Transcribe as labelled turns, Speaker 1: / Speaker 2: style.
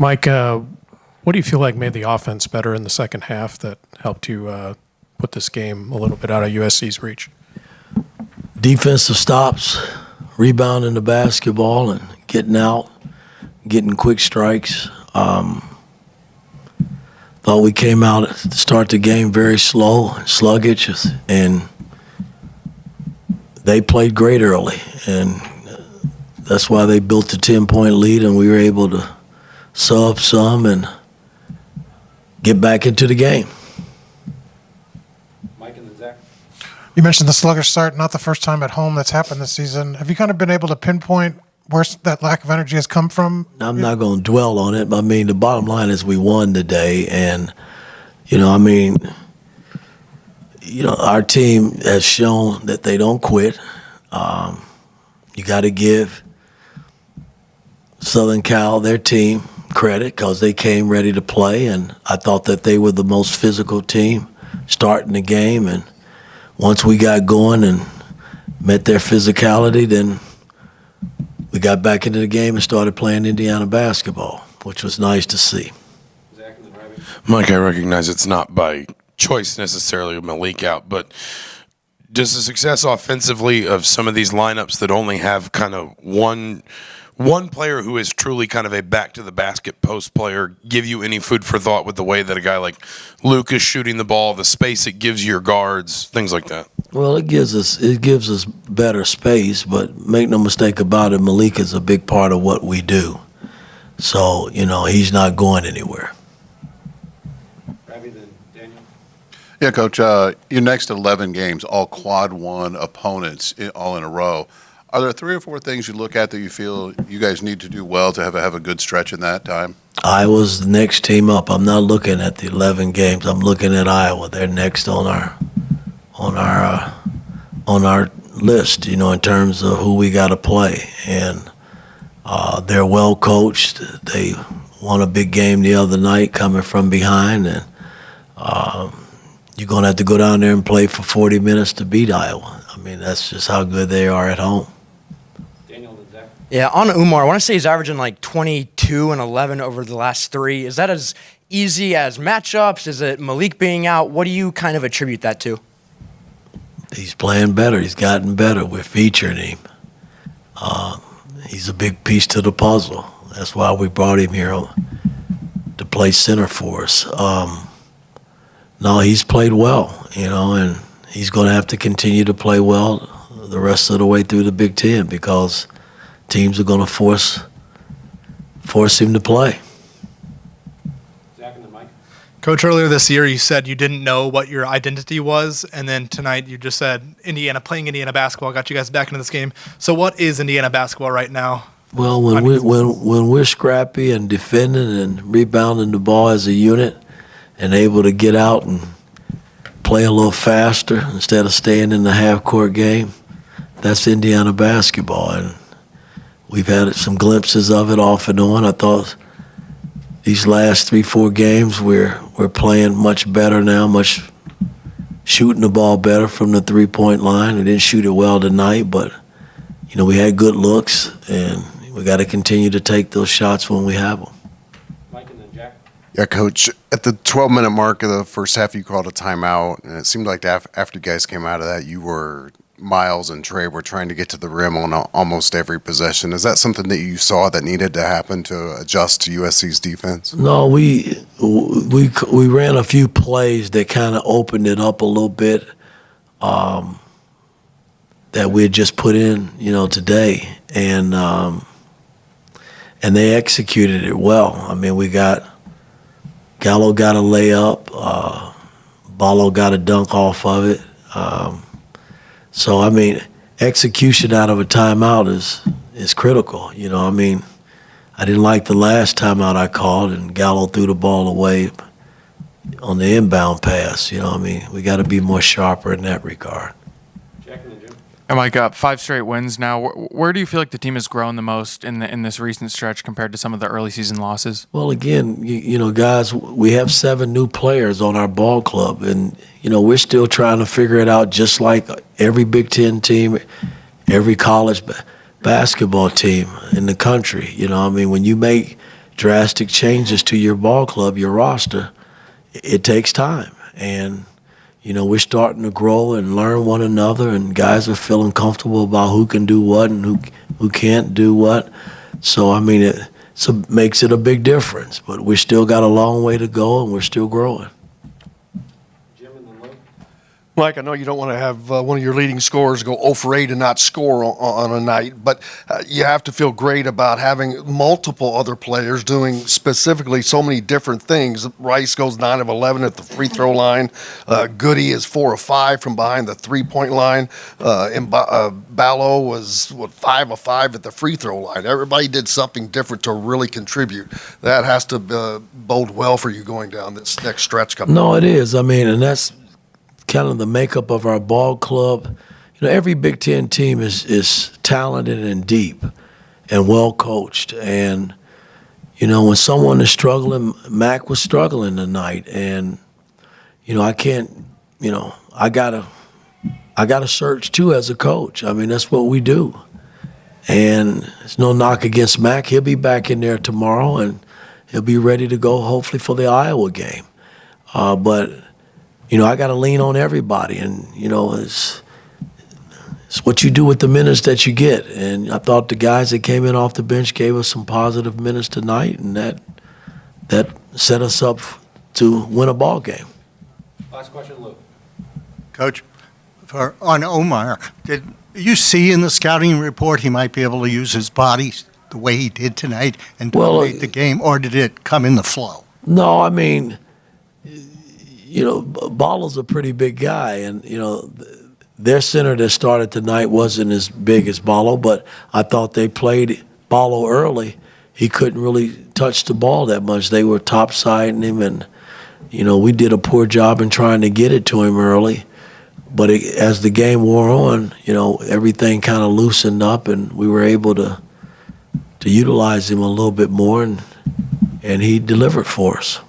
Speaker 1: Mike, what do you feel like made the offense better in the second half that helped you put this game a little bit out of USC's reach?
Speaker 2: Defensive stops, rebounding the basketball and getting out, getting quick strikes. Thought we came out to start the game very slow, sluggish, and they played great early. And that's why they built a 10-point lead, and we were able to sub some and get back into the game.
Speaker 3: Mike and then Zach.
Speaker 4: You mentioned the sluggish start, not the first time at home that's happened this season. Have you kind of been able to pinpoint where that lack of energy has come from?
Speaker 2: I'm not going to dwell on it, but I mean, the bottom line is we won today, and, our team has shown that they don't quit. You got to give Southern Cal, their team, credit because they came ready to play, and I thought that they were the most physical team starting the game, and once we got going and met their physicality, then we got back into the game and started playing Indiana basketball, which was nice to see.
Speaker 3: Zach and then Robbie.
Speaker 5: Mike, I recognize it's not by choice necessarily with Malik out, but does the success offensively of some of these lineups that only have kind of one player who is truly kind of a back-to-the-basket post player give you any food for thought with the way that a guy like Luke is shooting the ball, the space it gives your guards, things like that?
Speaker 2: Well, it gives us better space, but make no mistake about it, Malik is a big part of what we do. So, he's not going anywhere.
Speaker 3: Robbie, then Daniel.
Speaker 6: Yeah, Coach, your next 11 games, all quad one opponents all in a row. Are there 3 or 4 things you look at that you feel you guys need to do well to have a good stretch in that time?
Speaker 2: Iowa's the next team up. I'm not looking at the 11 games. I'm looking at Iowa. They're next on our list, in terms of who we got to play. And they're well coached. They won a big game the other night coming from behind, and you're going to have to go down there and play for 40 minutes to beat Iowa. I mean, that's just how good they are at home.
Speaker 3: Daniel and Zach.
Speaker 7: Yeah, on Umar, I want to say he's averaging like 22 and 11 over the last 3. Is that as easy as matchups? Is it Malik being out? What do you kind of attribute that to?
Speaker 2: He's playing better. He's gotten better. We're featuring him. He's a big piece to the puzzle. That's why we brought him here to play center for us. No, he's played well, and he's going to have to continue to play well the rest of the way through the Big Ten because teams are going to force him to play.
Speaker 3: Zach and then Mike.
Speaker 8: Coach, earlier this year you said you didn't know what your identity was, and then tonight you just said playing Indiana basketball got you guys back into this game. So what is Indiana basketball right now?
Speaker 2: Well, when we're scrappy and defending and rebounding the ball as a unit and able to get out and play a little faster instead of staying in the half-court game, that's Indiana basketball. And we've had some glimpses of it off and on. I thought these last 3-4 games we're playing much better now, shooting the ball better from the three-point line. We didn't shoot it well tonight, but we had good looks, and we got to continue to take those shots when we have them.
Speaker 3: Mike and then Jack.
Speaker 9: Yeah, Coach, at the 12-minute mark of the first half, you called a timeout, and it seemed like after you guys came out of that, Miles and Trey were trying to get to the rim on almost every possession. Is that something that you saw that needed to happen to adjust to USC's defense?
Speaker 2: No, we ran a few plays that kind of opened it up a little bit that we had just put in, today, and they executed it well. I mean, Gallo got a layup, Balogun got a dunk off of it. So, I mean, execution out of a timeout is critical. I didn't like the last timeout I called, and Gallo threw the ball away on the inbound pass. We got to be more sharper in that regard.
Speaker 3: Jack and then Jim.
Speaker 10: And Mike, 5 straight wins now. Where do you feel like the team has grown the most in this recent stretch compared to some of the early season losses?
Speaker 2: Well, again, guys, we have 7 new players on our ball club, and we're still trying to figure it out, just like every Big Ten team, every college basketball team in the country. When you make drastic changes to your ball club, your roster, it takes time. And, we're starting to grow and learn one another, and guys are feeling comfortable about who can do what and who can't do what. So, it makes it a big difference. But we still got a long way to go, and we're still growing.
Speaker 3: Jim and then Lou.
Speaker 11: Mike, I know you don't want to have one of your leading scorers go 0 for 8 and not score on a night, but you have to feel great about having multiple other players doing specifically so many different things. Rice goes 9 of 11 at the free throw line. Goody is 4 of 5 from behind the three-point line. And Ballo was 5 of 5 at the free throw line. Everybody did something different to really contribute. That has to bode well for you going down this next stretch coming.
Speaker 2: No, it is. And that's kind of the makeup of our ball club. Every Big Ten team is talented and deep and well coached. And, when someone is struggling, Mac was struggling tonight. And, I can't, I gotta search too as a coach. That's what we do. And there's no knock against Mac. He'll be back in there tomorrow, and he'll be ready to go hopefully for the Iowa game. But I got to lean on everybody, and it's what you do with the minutes that you get. And I thought the guys that came in off the bench gave us some positive minutes tonight, and that set us up to win a ball game.
Speaker 3: Last question, Lou.
Speaker 12: Coach, on Omar, did you see in the scouting report he might be able to use his body the way he did tonight and dominate the game, or did it come in the flow?
Speaker 2: No, Ballo's a pretty big guy, and, their center that started tonight wasn't as big as Ballo, but I thought they played Ballo early. He couldn't really touch the ball that much. They were topsiding him, and, we did a poor job in trying to get it to him early. But as the game wore on, everything kind of loosened up, and we were able to utilize him a little bit more, and he delivered for us.